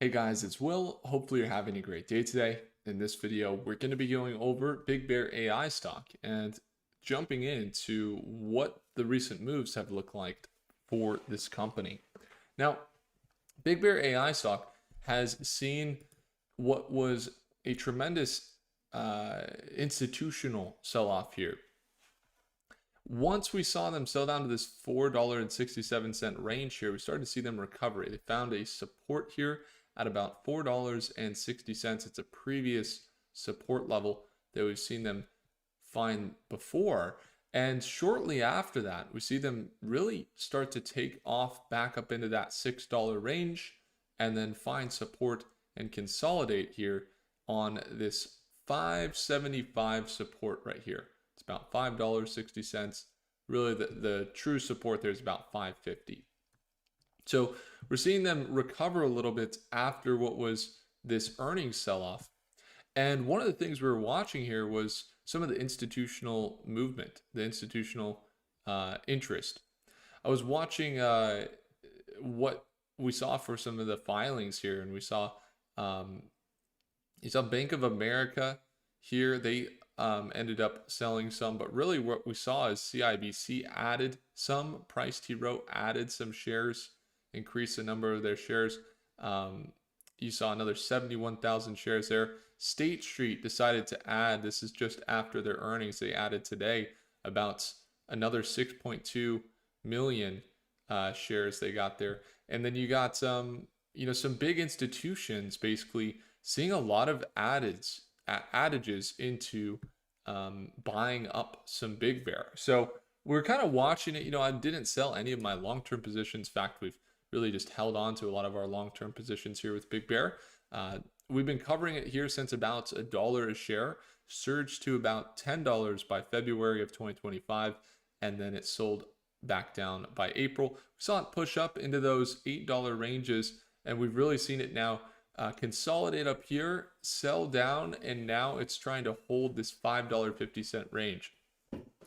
Hey guys, it's Will. Hopefully you're having a great day today. In this video, we're going to be going over BigBear.AI stock and jumping into what the recent moves have looked like for this company. Now, BigBear.AI stock has seen what was a tremendous institutional sell-off here. Once we saw them sell down to this $4.67 range here, we started to see them recover. They found a support here at about $4.60. It's a previous support level that we've seen them find before. And shortly after that, we see them really start to take off back up into that $6 range and then find support and consolidate here on this 575 support right here. It's about $5.60. Really, the true support there is about 550. So we're seeing them recover a little bit after what was this earnings sell-off. And one of the things we were watching here was some of the institutional movement, the institutional interest. I was watching what we saw for some of the filings here, and we saw you saw Bank of America here. They ended up selling some, but really what we saw is CIBC added some. Price T. Rowe added some shares, increased the number of their shares. You saw another 71,000 shares there. State Street decided to add, this is just after their earnings, they added today about another 6.2 million shares they got there. And then you got some big institutions basically seeing a lot of adages into buying up some Big Bear. So we're kind of watching it. I didn't sell any of my long-term positions. In fact, we've really just held on to a lot of our long-term positions here with Big Bear. We've been covering it here since about $1 a share, surged to about $10 by February of 2025, and then it sold back down by April. We saw it push up into those $8 ranges, and we've really seen it now consolidate up here, sell down, and now it's trying to hold this $5.50 range.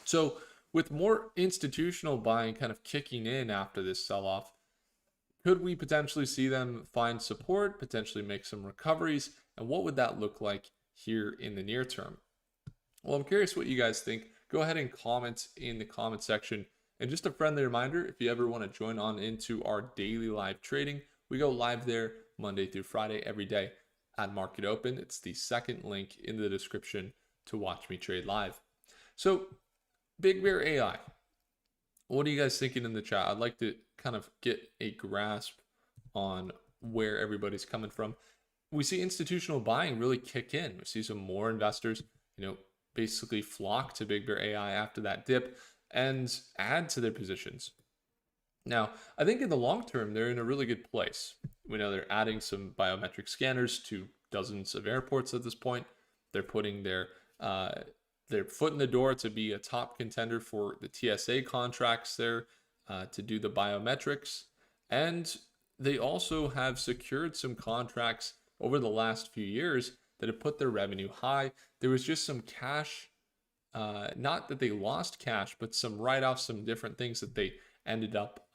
So with more institutional buying kind of kicking in after this sell-off, could we potentially see them find support, potentially make some recoveries? And what would that look like here in the near term? Well, I'm curious what you guys think. Go ahead and comment in the comment section. And just a friendly reminder, if you ever want to join on into our daily live trading, we go live there Monday through Friday every day at Market Open. It's the second link in the description to watch me trade live. So BigBear.AI, what are you guys thinking in the chat? I'd like to kind of get a grasp on where everybody's coming from. We see institutional buying really kick in. We see some more investors, basically flock to BigBear.AI after that dip and add to their positions. Now, I think in the long term, they're in a really good place. We know they're adding some biometric scanners to dozens of airports at this point. They're putting their foot in the door to be a top contender for the TSA contracts there to do the biometrics. And they also have secured some contracts over the last few years that have put their revenue high. There was just some cash, not that they lost cash, but some write-offs, some different things that they ended up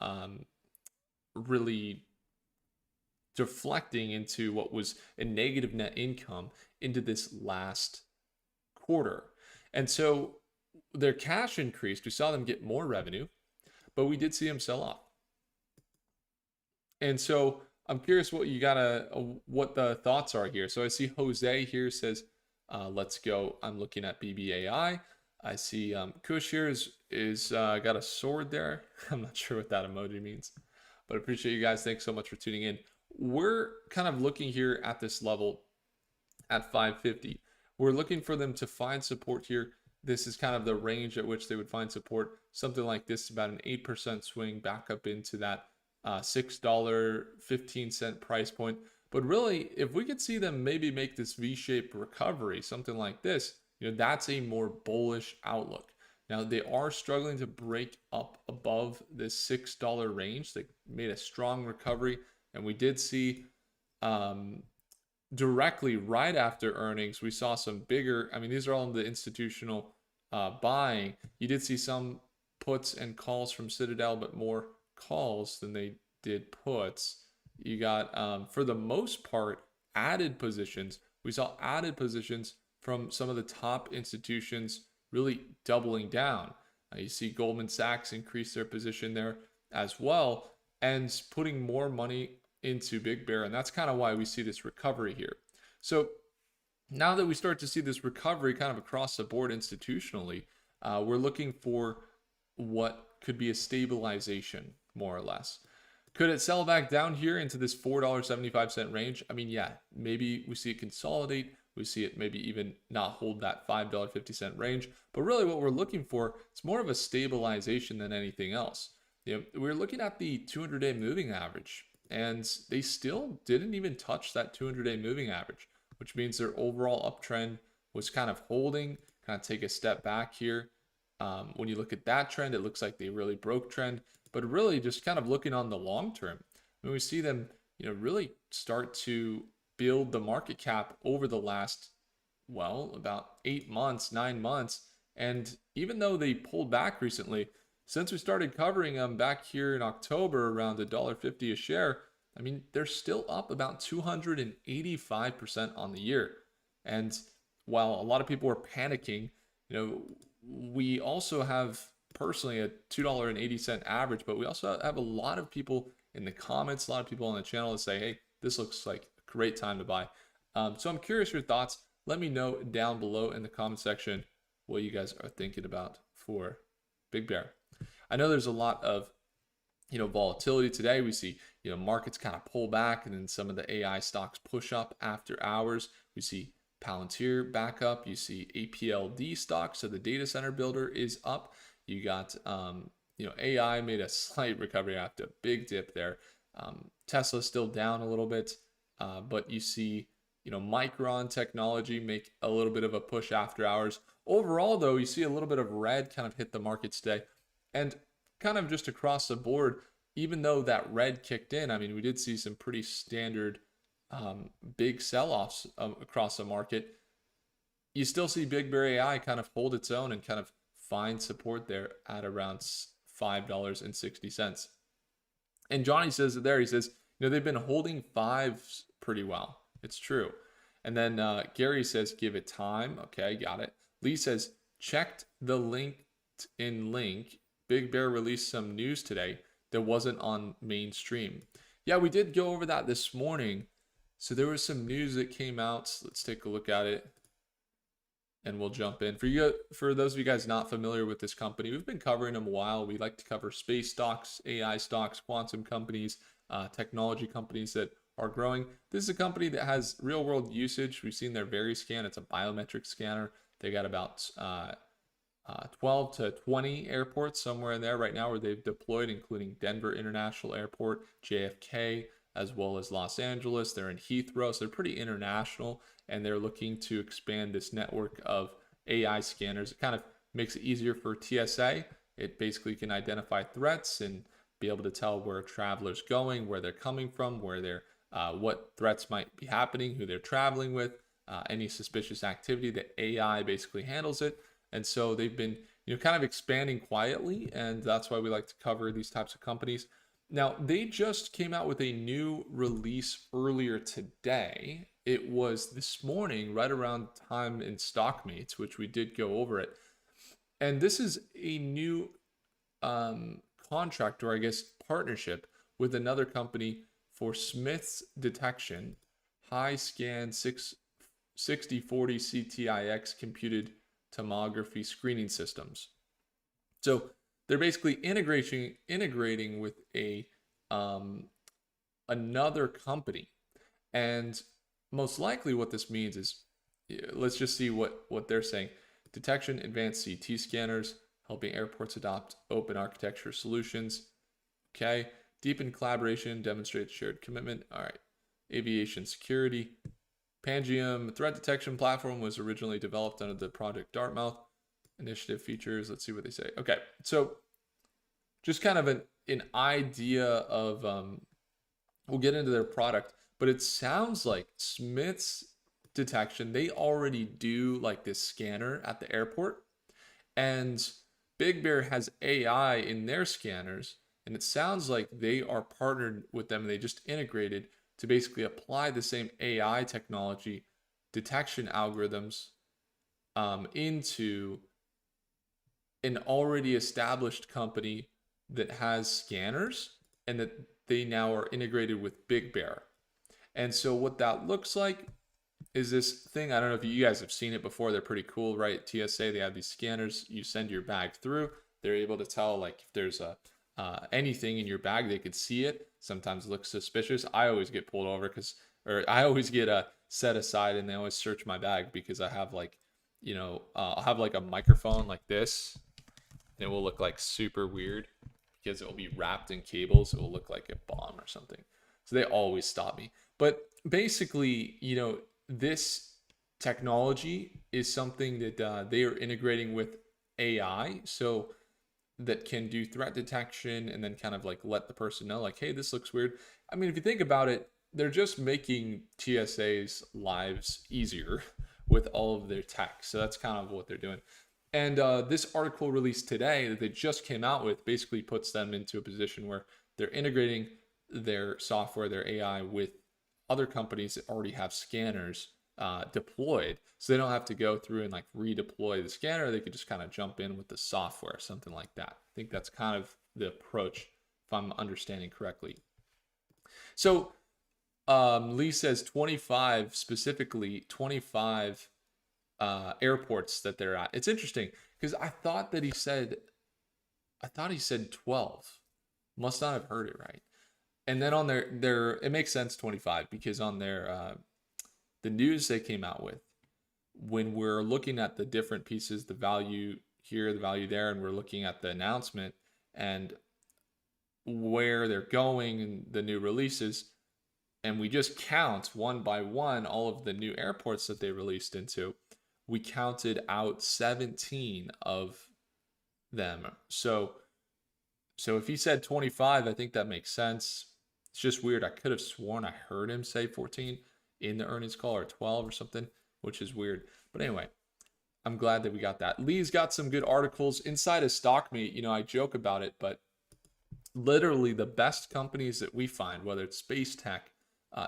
really deflecting into what was a negative net income into this last quarter. And so their cash increased. We saw them get more revenue, but we did see them sell off. And so I'm curious what what the thoughts are here. So I see Jose here says, let's go. I'm looking at BBAI. I see Kush here is got a sword there. I'm not sure what that emoji means, but I appreciate you guys. Thanks so much for tuning in. We're kind of looking here at this level at 550. We're looking for them to find support here. This is kind of the range at which they would find support. Something like this, about an 8% swing back up into that $6.15 price point. But really, if we could see them maybe make this V-shaped recovery, something like this, that's a more bullish outlook. Now, they are struggling to break up above this $6 range. They made a strong recovery, and we did see directly right after earnings, we saw some bigger, these are all in the institutional buying. You did see some puts and calls from Citadel, but more calls than they did puts. You got, for the most part, added positions. We saw added positions from some of the top institutions really doubling down. You see Goldman Sachs increase their position there as well and putting more money into Big Bear. And that's kind of why we see this recovery here. So now that we start to see this recovery kind of across the board institutionally, we're looking for what could be a stabilization, more or less. Could it sell back down here into this $4.75 range? I mean, yeah, maybe we see it consolidate. We see it maybe even not hold that $5.50 range. But really what we're looking for is more of a stabilization than anything else. We're looking at the 200-day moving average, and they still didn't even touch that 200-day moving average, which means their overall uptrend was kind of holding, kind of take a step back here. When you look at that trend, it looks like they really broke trend, but really just kind of looking on the long term, when we see them, really start to build the market cap over the last, well, about 8 months, 9 months. And even though they pulled back recently, since we started covering them back here in October around $1.50 a share, I mean, they're still up about 285% on the year. And while a lot of people are panicking, we also have personally a $2.80 average, but we also have a lot of people in the comments, a lot of people on the channel that say, hey, this looks like a great time to buy. So I'm curious your thoughts. Let me know down below in the comment section what you guys are thinking about for Big Bear. I know there's a lot of volatility today. We see markets kind of pull back, and then some of the AI stocks push up after hours. We see Palantir back up. You see APLD stock, so the data center builder is up. You got AI made a slight recovery after a big dip there. Tesla's still down a little bit, but you see Micron Technology make a little bit of a push after hours. Overall, though, you see a little bit of red kind of hit the market today, and kind of just across the board, even though that red kicked in, I mean, we did see some pretty standard big sell-offs across the market. You still see BigBear.AI kind of hold its own and kind of find support there at around $5.60. And Johnny says it there, he says, they've been holding fives pretty well. It's true. And then Gary says, give it time. Okay, got it. Lee says, checked the LinkedIn link. Big Bear released some news today that wasn't on mainstream. Yeah, we did go over that this morning. So there was some news that came out. Let's take a look at it, and we'll jump in. For those of you guys not familiar with this company, we've been covering them a while. We like to cover space stocks, AI stocks, quantum companies, technology companies that are growing. This is a company that has real world usage. We've seen their VeriScan. It's a biometric scanner. They got about 12 to 20 airports somewhere in there right now where they've deployed, including Denver International Airport, JFK, as well as Los Angeles. They're in Heathrow, so they're pretty international, and they're looking to expand this network of AI scanners. It kind of makes it easier for TSA. It basically can identify threats and be able to tell where a traveler's going, where they're coming from, what threats might be happening, who they're traveling with, any suspicious activity. That AI basically handles it. And so they've been kind of expanding quietly, and that's why we like to cover these types of companies. Now, they just came out with a new release earlier today. It was this morning, right around time in StockMate, which we did go over it. And this is a new contract, or I guess partnership, with another company for Smith's detection, high scan 6040 CTIX computed tomography screening systems. So they're basically integrating with another company, and most likely what this means is, let's just see what they're saying. Detection advanced CT scanners, helping airports adopt open architecture solutions. Okay, deepened collaboration, demonstrates shared commitment. All right, aviation security. Pangium threat detection platform was originally developed under the Project Dartmouth initiative features. Let's see what they say. Okay, so just kind of an idea of, we'll get into their product, but it sounds like Smith's detection, they already do like this scanner at the airport, and Big Bear has AI in their scanners, And it sounds like they are partnered with them and they just integrated to basically apply the same AI technology detection algorithms into an already established company that has scanners, and that they now are integrated with BigBear. And so what that looks like is this thing. I don't know if you guys have seen it before. They're pretty cool, right? TSA, they have these scanners. You send your bag through. They're able to tell like if there's a anything in your bag, they could see it. Sometimes it looks suspicious. I always get pulled over or I always get set aside, and they always search my bag because I have like, I'll have like a microphone like this, and it will look like super weird because it will be wrapped in cables. It will look like a bomb or something. So they always stop me. But basically, this technology is something that they are integrating with AI, so that can do threat detection and then kind of like let the person know, like, hey, this looks weird. I mean, if you think about it, they're just making TSA's lives easier with all of their tech. So that's kind of what they're doing. And this article released today that they just came out with basically puts them into a position where they're integrating their software, their AI, with other companies that already have scanners deployed, so they don't have to go through and like redeploy the scanner. They could just kind of jump in with the software, something like that. I think that's kind of the approach, if I'm understanding correctly. So Lee says 25, specifically 25 airports that they're at. It's interesting because I thought he said 12. Must not have heard it right. And then on their it makes sense 25, because on their the news they came out with, when we're looking at the different pieces, the value here, the value there, and we're looking at the announcement and where they're going and the new releases, and we just count one by one all of the new airports that they released into, we counted out 17 of them. So if he said 25, I think that makes sense. It's just weird. I could have sworn I heard him say 14 in the earnings call, or 12 or something, which is weird. But anyway, I'm glad that we got that. Lee's got some good articles inside of StockMate. I joke about it, but literally the best companies that we find, whether it's space tech,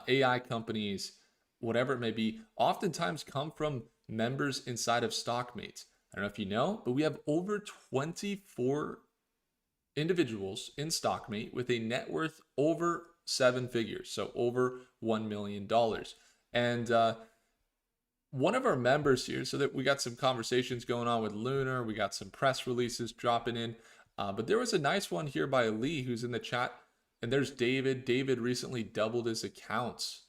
AI companies, whatever it may be, oftentimes come from members inside of StockMate. I don't know if you know, but we have over 24 individuals in StockMate with a net worth over 7 figures, so over $1 million. And one of our members here, so that we got some conversations going on with Lunar, we got some press releases dropping in, but there was a nice one here by Lee who's in the chat, and there's David. David recently doubled his accounts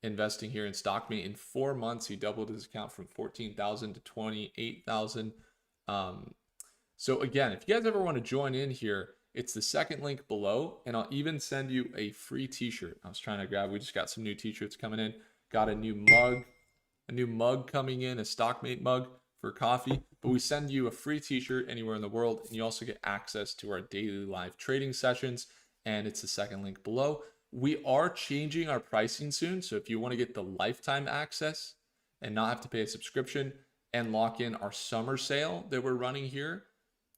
investing here in StockMate. In 4 months, he doubled his account from 14,000 to 28,000. So again, if you guys ever want to join in here, it's the second link below, and I'll even send you a free t-shirt. I was trying to grab, we just got some new t-shirts coming in. Got a new mug coming in, a StockMate mug for coffee. But we send you a free t-shirt anywhere in the world, and you also get access to our daily live trading sessions, and it's the second link below. We are changing our pricing soon, so if you want to get the lifetime access and not have to pay a subscription and lock in our summer sale that we're running here,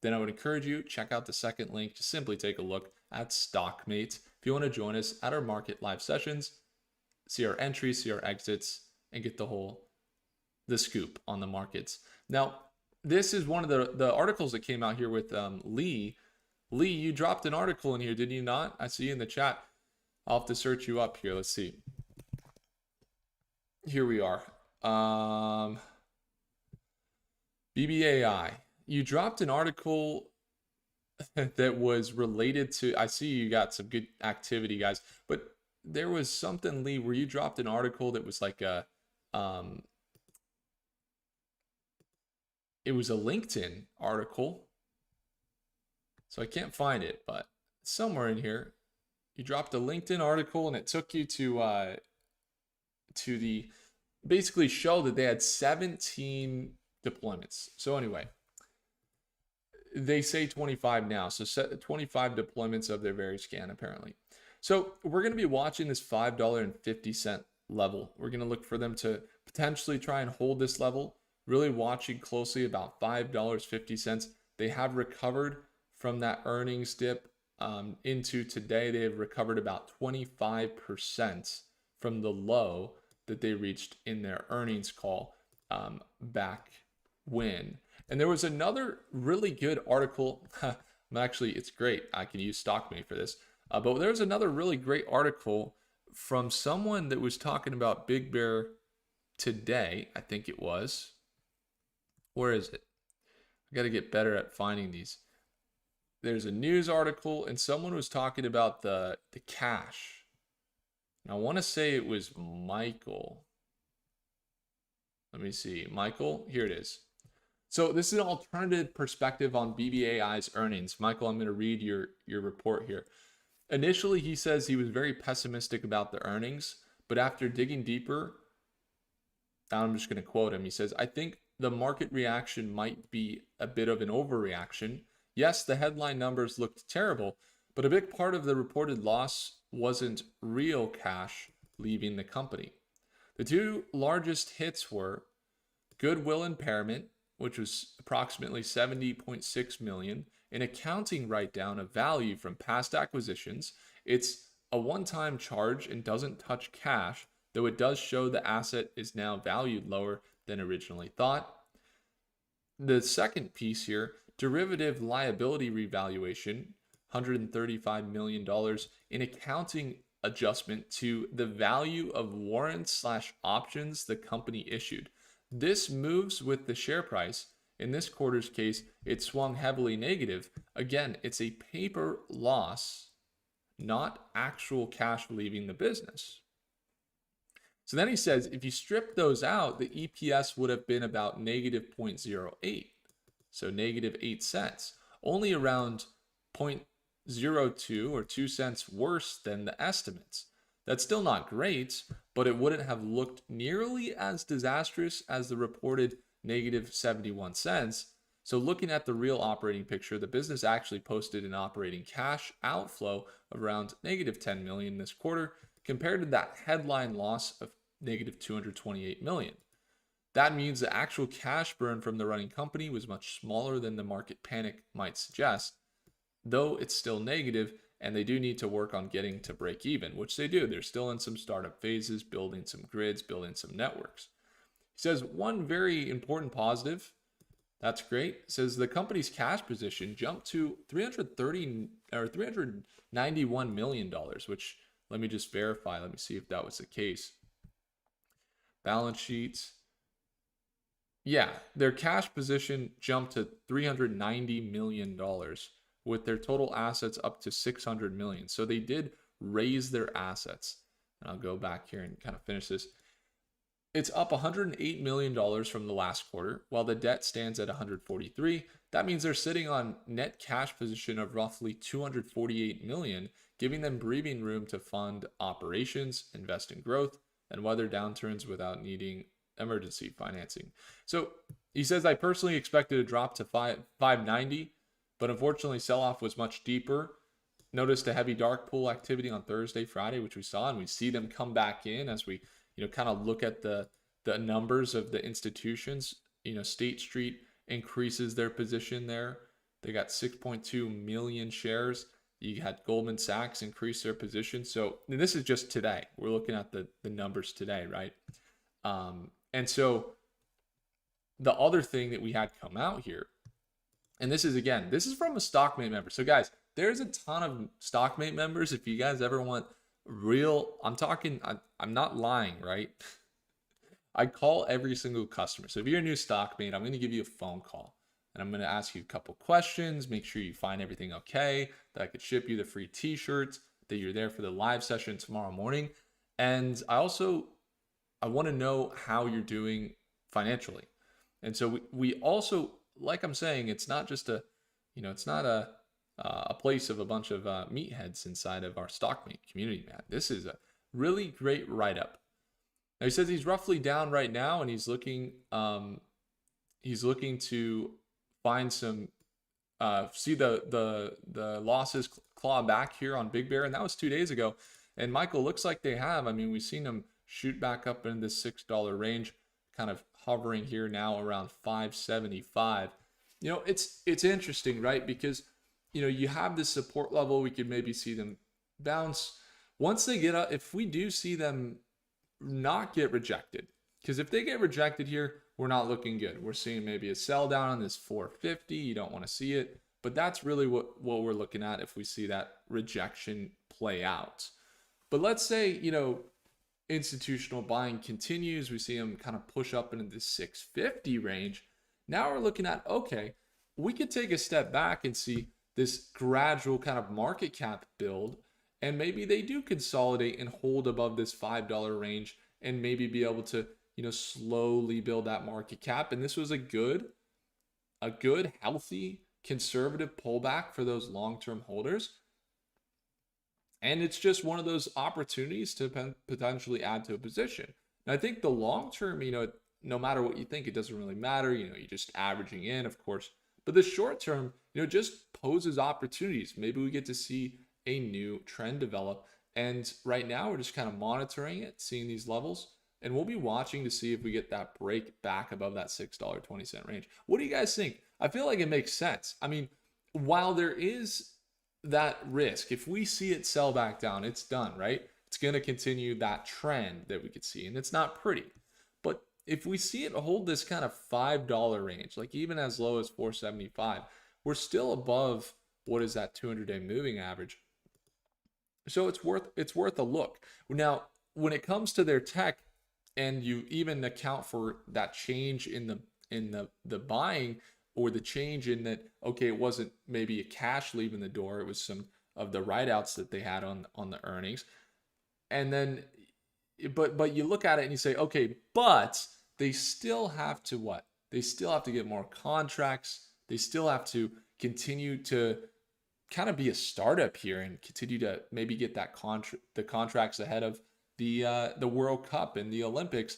then I would encourage you, check out the second link. Just simply take a look at StockMate if you want to join us at our market live sessions, see our entries, see our exits, and get the scoop on the markets. Now, this is one of the articles that came out here with Lee. Lee, you dropped an article in here, did you not? I see you in the chat. I'll have to search you up here. Let's see. Here we are. BigBear.AI. You dropped an article that was related to, I see you got some good activity, guys, but there was something, Lee, where you dropped an article that was like it was a LinkedIn article. So I can't find it, but somewhere in here, you dropped a LinkedIn article and it took you to the basically show that they had 17 deployments. So anyway, they say 25 now, so 25 deployments of their VeriScan apparently. So we're going to be watching this $5.50 level. We're going to look for them to potentially try and hold this level, really watching closely about $5.50. They have recovered from that earnings dip into today, they have recovered about 25% from the low that they reached in their earnings call back when. And there was another really good article. Actually, it's great. I can use StockMate for this. But there was another really great article from someone that was talking about Big Bear today, I think it was. Where is it? I got to get better at finding these. There's a news article, and someone was talking about the cash. And I want to say it was Michael. Let me see. Michael, here it is. So this is an alternative perspective on BBAI's earnings. Michael, I'm going to read your report here. Initially, he says he was very pessimistic about the earnings, but after digging deeper, I'm just going to quote him. He says, I think the market reaction might be a bit of an overreaction. Yes, the headline numbers looked terrible, but a big part of the reported loss wasn't real cash leaving the company. The two largest hits were goodwill impairment, which was approximately 70.6 million, an accounting write-down of value from past acquisitions. It's a one-time charge and doesn't touch cash, though it does show the asset is now valued lower than originally thought. The second piece here, derivative liability revaluation, $135 million in accounting adjustment to the value of warrants/options the company issued. This moves with the share price. In this quarter's case, it swung heavily negative. Again, it's a paper loss, not actual cash leaving the business. So then he says, if you strip those out, the EPS would have been about negative 0.08. So negative 8 cents, only around 0.02 or 2 cents worse than the estimates. That's still not great, but it wouldn't have looked nearly as disastrous as the reported negative 71 cents. So looking at the real operating picture, the business actually posted an operating cash outflow of around negative 10 million this quarter compared to that headline loss of negative 228 million. That means the actual cash burn from the running company was much smaller than the market panic might suggest, though it's still negative, and they do need to work on getting to break even, which they do. They're still in some startup phases, building some grids, building some networks. He says one very important positive, that's great. It says the company's cash position jumped to $391 million, which let me just verify. Let me see if that was the case. Balance sheets. Yeah, their cash position jumped to $390 million with their total assets up to $600 million. So they did raise their assets. And I'll go back here and kind of finish this. It's up $108 million from the last quarter, while the debt stands at $143. That means they're sitting on net cash position of roughly $248 million, giving them breathing room to fund operations, invest in growth, and weather downturns without needing emergency financing. So he says, I personally expected a drop to 590, but unfortunately sell-off was much deeper. Noticed a heavy dark pool activity on Thursday, Friday, which we saw, and we see them come back in as we kind of look at the numbers of the institutions. State Street increases their position there. They got 6.2 million shares. You had Goldman Sachs increase their position. So this is just today. We're looking at the numbers today, right? And so the other thing that we had come out here, and this is from a StockMate member. So guys, there's a ton of StockMate members. If you guys ever want real, I'm not lying, right? I call every single customer. So if you're a new StockMate, I'm going to give you a phone call and I'm going to ask you a couple questions, make sure you find everything okay, that I could ship you the free t-shirts, that you're there for the live session tomorrow morning. And I want to know how you're doing financially. And so we also, like I'm saying, it's not just it's not a place of a bunch of meatheads inside of our StockMate community, man. This is a really great write-up. Now he says he's roughly down right now, and he's looking to find some see the losses claw back here on Big Bear, and that was 2 days ago. And Michael, looks like they have. I mean, we've seen them shoot back up in this $6 range, kind of hovering here now around 575. It's interesting, right? Because you have this support level. We could maybe see them bounce. Once they get up, if we do see them not get rejected, because if they get rejected here, we're not looking good. We're seeing maybe a sell down on this 450. You don't want to see it, but that's really what we're looking at if we see that rejection play out. But let's say, institutional buying continues. We see them kind of push up into the 650 range. Now we're looking at, okay, we could take a step back and see this gradual kind of market cap build, and maybe they do consolidate and hold above this $5 range and maybe be able to, slowly build that market cap. And this was a good, healthy, conservative pullback for those long-term holders. And it's just one of those opportunities to potentially add to a position. And I think the long term, no matter what you think, it doesn't really matter. You're just averaging in, of course. But the short term, just poses opportunities. Maybe we get to see a new trend develop. And right now, we're just kind of monitoring it, seeing these levels. And we'll be watching to see if we get that break back above that $6.20 range. What do you guys think? I feel like it makes sense. I mean, while there is that risk, if we see it sell back down, it's done, right? It's going to continue that trend that we could see, and it's not pretty. But if we see it hold this kind of $5 range, like even as low as 475, we're still above what is that 200-day moving average. So it's worth a look. Now, when it comes to their tech, and you even account for that change in the buying, or the change in that, okay, it wasn't maybe a cash leaving the door, it was some of the write-outs that they had on the earnings. And then, but you look at it and you say, okay, but they still have to what? They still have to get more contracts. They still have to continue to kind of be a startup here and continue to maybe get that the contracts ahead of the World Cup and the Olympics,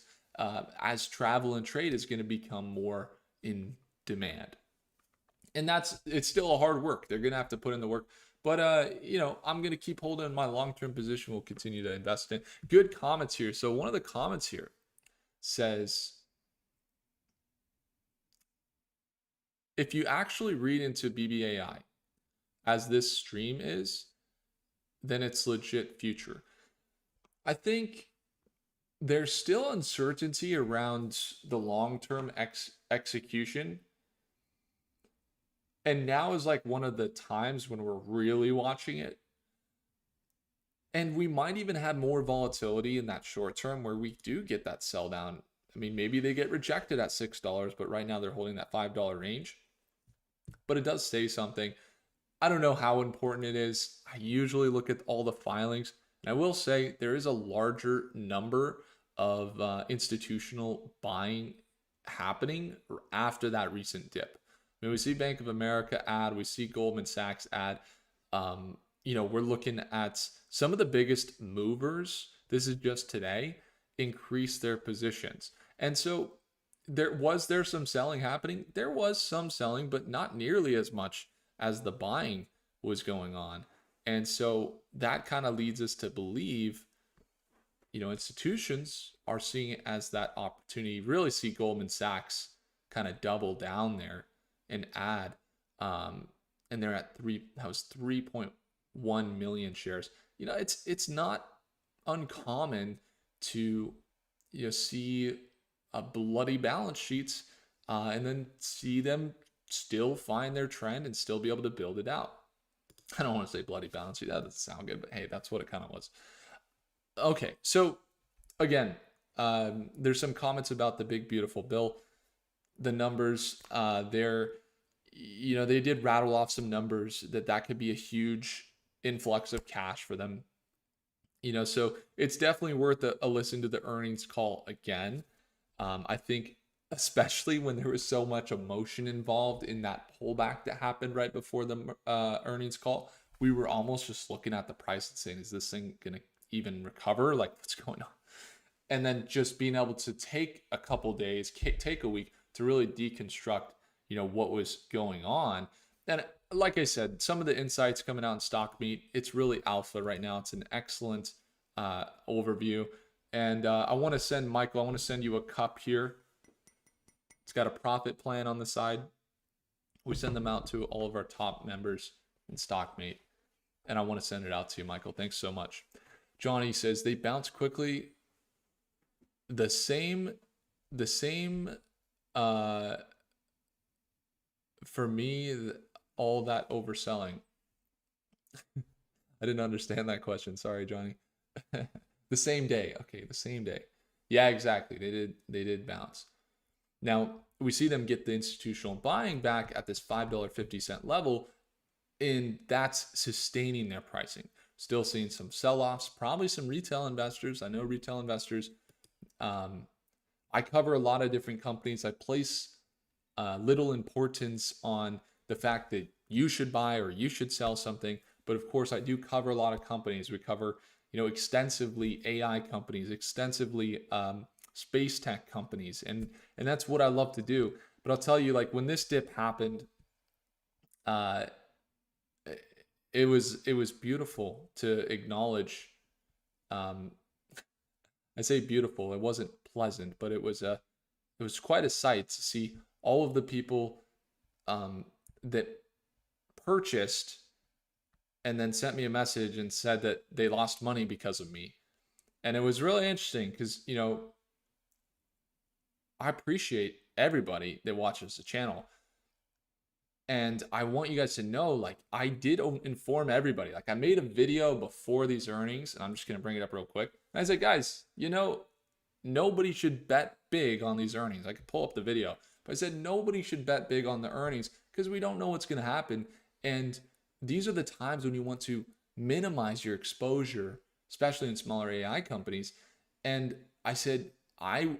as travel and trade is going to become more in demand. And it's still a hard work. They're going to have to put in the work. But, I'm going to keep holding my long-term position. We'll continue to invest in. Good comments here. So one of the comments here says, if you actually read into BBAI, as this stream is, then it's legit future. I think there's still uncertainty around the long-term execution. And now is like one of the times when we're really watching it. And we might even have more volatility in that short term where we do get that sell down. I mean, maybe they get rejected at $6, but right now they're holding that $5 range. But it does say something. I don't know how important it is. I usually look at all the filings. And I will say there is a larger number of institutional buying happening after that recent dip. I mean, we see Bank of America add, we see Goldman Sachs add. We're looking at some of the biggest movers. This is just today, increase their positions. And so was there some selling happening? There was some selling, but not nearly as much as the buying was going on. And so that kind of leads us to believe, institutions are seeing it as that opportunity. Really see Goldman Sachs kind of double down there and add, and they're at 3.1 million shares. It's not uncommon to see a bloody balance sheets and then see them still find their trend and still be able to build it out. I don't want to say bloody balance sheet, that doesn't sound good, but hey, that's what it kind of was. Okay, so again, there's some comments about the big beautiful bill. The numbers there, they did rattle off some numbers that could be a huge influx of cash for them. So it's definitely worth a listen to the earnings call again. I think especially when there was so much emotion involved in that pullback that happened right before the earnings call, we were almost just looking at the price and saying, is this thing going to even recover? Like, what's going on? And then just being able to take a couple days, take a week to really deconstruct, what was going on. And like I said, some of the insights coming out in StockMate, it's really alpha right now. It's an excellent overview. And I want to send you a cup here. It's got a profit plan on the side. We send them out to all of our top members in StockMate, and I want to send it out to you, Michael. Thanks so much. Johnny says they bounce quickly. The same uh for me, all that overselling. I didn't understand that question. Sorry, Johnny. The same day. Okay, the same day. Yeah, exactly. They did bounce. Now, we see them get the institutional buying back at this $5.50 level, and that's sustaining their pricing. Still seeing some sell-offs, probably some retail investors. I know retail investors. I cover a lot of different companies. I place little importance on the fact that you should buy or you should sell something. But of course, I do cover a lot of companies. We cover, extensively AI companies, extensively space tech companies, and that's what I love to do. But I'll tell you, like when this dip happened, uh, it was beautiful to acknowledge. Um, I say beautiful. It wasn't pleasant, but it was quite a sight to see all of the people that purchased and then sent me a message and said that they lost money because of me. And it was really interesting because, I appreciate everybody that watches the channel. And I want you guys to know, like, I did inform everybody. Like, I made a video before these earnings, and I'm just going to bring it up real quick. And I said, guys, nobody should bet big on these earnings. I could pull up the video, but I said nobody should bet big on the earnings because we don't know what's going to happen. And these are the times when you want to minimize your exposure, especially in smaller AI companies. And I said, I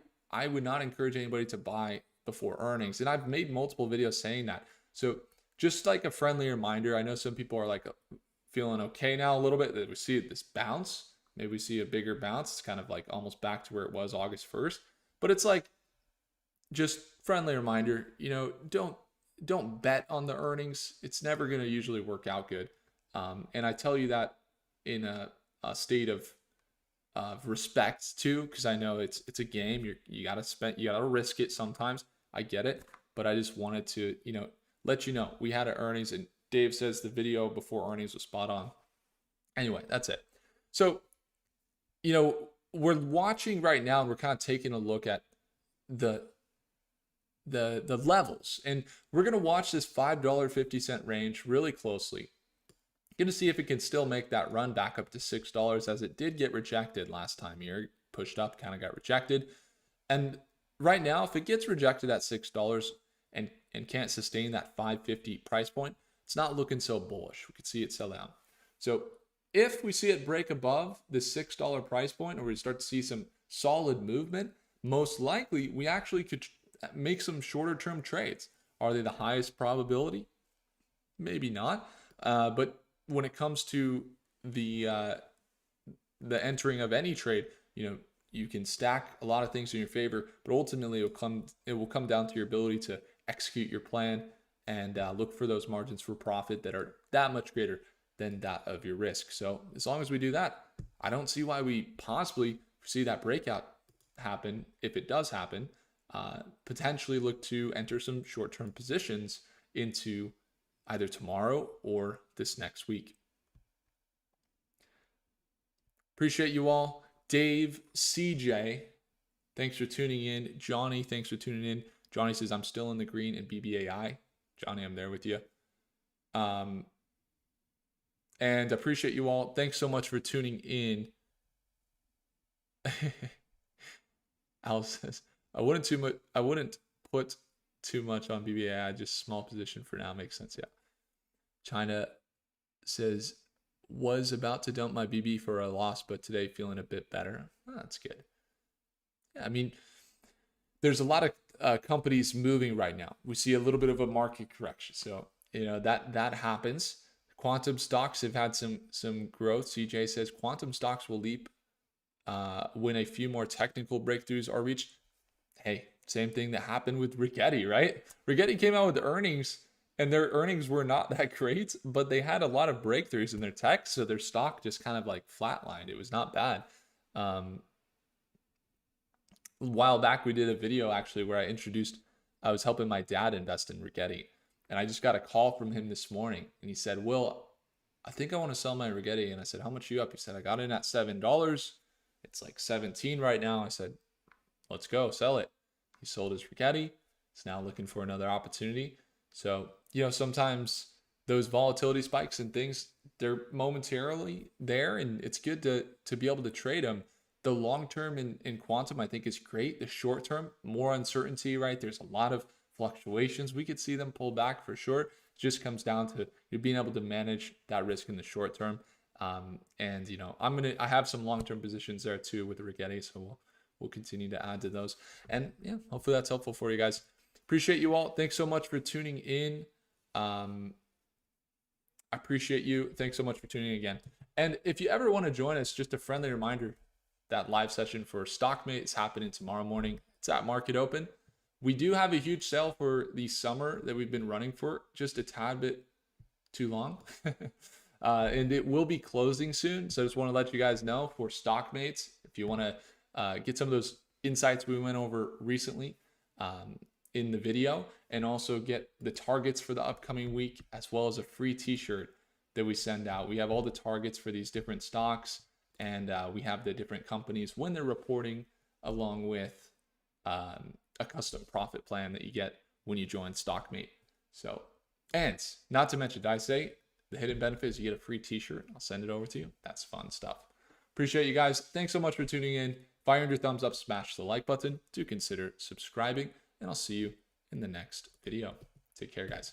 would not encourage anybody to buy before earnings. And I've made multiple videos saying that. So just like a friendly reminder, I know some people are like feeling okay now a little bit that we see this bounce. Maybe we see a bigger bounce. It's kind of like almost back to where it was August 1st. But it's like just friendly reminder, don't bet on the earnings. It's never going to usually work out good. And I tell you that in a state of respect too, because I know it's a game. You gotta risk it sometimes. I get it, but I just wanted to let you know we had an earnings, and Dave says the video before earnings was spot on. Anyway, that's it. So we're watching right now, and we're kind of taking a look at the levels, and we're gonna watch this $5.50 range really closely. Going to see if it can still make that run back up to $6, as it did get rejected last time here. Pushed up, kind of got rejected. And right now, if it gets rejected at $6 and can't sustain that $5.50 price point, it's not looking so bullish. We could see it sell down. So if we see it break above the $6 price point, or we start to see some solid movement, most likely we actually could make some shorter term trades. Are they the highest probability? Maybe not. But when it comes to the entering of any trade, you can stack a lot of things in your favor, but ultimately it will come down to your ability to execute your plan and look for those margins for profit that are that much greater than that of your risk. So as long as we do that, I don't see why we possibly see that breakout happen. If it does happen, potentially look to enter some short-term positions into either tomorrow or this next week. Appreciate you all. Dave, CJ, thanks for tuning in. Johnny, thanks for tuning in. Johnny says, I'm still in the green in BBAI. Johnny, I'm there with you. And appreciate you all. Thanks so much for tuning in. Al says, I wouldn't put too much on BBAI, just small position for now. Makes sense, yeah. China says, was about to dump my BB for a loss, but today feeling a bit better. Oh, that's good. Yeah, I mean, there's a lot of companies moving right now. We see a little bit of a market correction, so that happens. Quantum stocks have had some growth. CJ says quantum stocks will leap when a few more technical breakthroughs are reached. Hey, same thing that happened with Rigetti, right? Rigetti came out with earnings, and their earnings were not that great, but they had a lot of breakthroughs in their tech, so their stock just kind of like flatlined. It was not bad. A while back, we did a video actually where I was helping my dad invest in Rigetti, And I just got a call from him this morning, and he said, Will, I think I want to sell my Rigetti. And I said, how much are you up? He said, I got in at $7. It's like 17 right now. I said, let's go sell it. He sold his Rigetti. He's now looking for another opportunity. So, sometimes those volatility spikes and things, they're momentarily there, and it's good to be able to trade them. The long term in quantum, I think, is great. The short term, more uncertainty, right? There's a lot of fluctuations. We could see them pull back for sure. It just comes down to you being able to manage that risk in the short term. And I have some long-term positions there too with the Rigetti, so we'll continue to add to those. And yeah, hopefully that's helpful for you guys. Appreciate you all. Thanks so much for tuning in. I appreciate you. Thanks so much for tuning in again. And if you ever want to join us, just a friendly reminder, that live session for StockMate is happening tomorrow morning. It's at market open. We do have a huge sale for the summer that we've been running for just a tad bit too long. And it will be closing soon. So I just want to let you guys know for StockMates, if you want to get some of those insights we went over recently in the video, and also get the targets for the upcoming week, as well as a free t-shirt that we send out. We have all the targets for these different stocks, and we have the different companies when they're reporting, along with a custom profit plan that you get when you join StockMate. So, and not to mention, did I say the hidden benefit is you get a free t-shirt? I'll send it over to you. That's fun stuff. Appreciate you guys. Thanks so much for tuning in. If you earned your thumbs up, smash the like button. Do consider subscribing, and I'll see you in the next video. Take care, guys.